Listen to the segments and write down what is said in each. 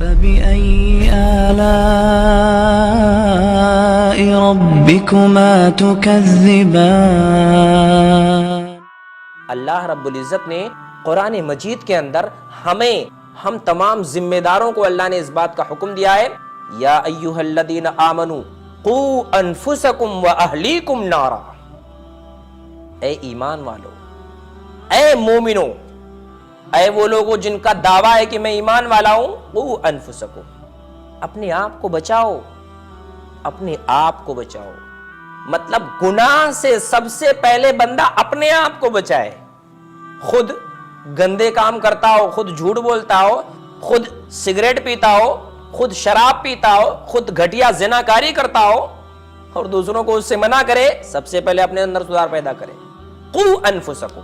فبأي آلاء ربكما تكذبان۔ اللہ رب العزت نے قرآن مجید کے اندر ہم تمام ذمہ داروں کو اللہ نے اس بات کا حکم دیا ہے، یا ایھا الذین آمنوا قوا انفسکم واہلیکم نارا، اے ایمان والو، اے مومنو، اے وہ لوگوں جن کا دعویٰ ہے کہ میں ایمان والا ہوں، قوا انفسکم، اپنے آپ کو بچاؤ، اپنے آپ کو بچاؤ۔ مطلب گناہ سے سب سے پہلے بندہ اپنے آپ کو بچائے۔ خود گندے کام کرتا ہو، خود جھوٹ بولتا ہو، خود سگریٹ پیتا ہو، خود شراب پیتا ہو، خود گھٹیا زناکاری کرتا ہو اور دوسروں کو اس سے منع کرے، سب سے پہلے اپنے اندر سدھار پیدا کرے۔ قوا انفسکم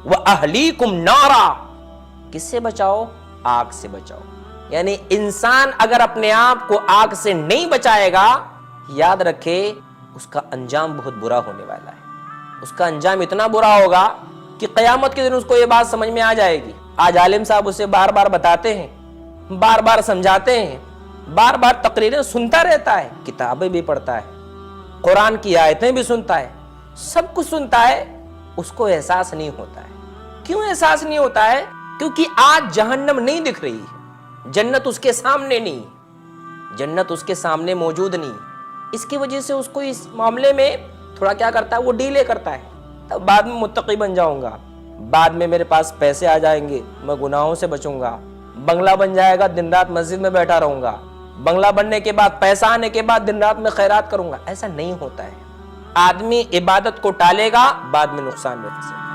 واہلیکم نارا، کس سے بچاؤ؟ آگ سے بچاؤ۔ یعنی انسان اگر اپنے آپ کو آگ سے نہیں بچائے گا، یاد رکھے اس کا انجام بہت برا ہونے والا ہے۔ اس کا انجام اتنا برا ہوگا کہ قیامت کے دن اس کو یہ بات سمجھ میں آ جائے گی۔ آج عالم صاحب اسے بار بار بتاتے ہیں، بار بار سمجھاتے ہیں، بار بار تقریریں سنتا رہتا ہے، کتابیں بھی پڑھتا ہے، قرآن کی آیتیں بھی سنتا ہے، سب کچھ سنتا ہے، اس کو احساس نہیں ہوتا ہے۔ کیوں احساس نہیں ہوتا ہے؟ کیونکہ آج جہنم نہیں دکھ رہی ہے، جنت اس کے سامنے نہیں، جنت اس کے سامنے موجود نہیں۔ اس کی وجہ سے اس کو اس معاملے میں تھوڑا کیا کرتا ہے، وہ ڈیلے کرتا ہے، تب بعد میں متقی بن جاؤں گا، بعد میں میرے پاس پیسے آ جائیں گے، میں گناہوں سے بچوں گا، بنگلہ بن جائے گا، دن رات مسجد میں بیٹھا رہوں گا، بنگلہ بننے کے بعد پیسہ آنے کے بعد دن رات میں خیرات کروں گا۔ ایسا نہیں ہوتا ہے۔ آدمی عبادت کو ٹالے گا، بعد میں نقصان میں پھنسے گا۔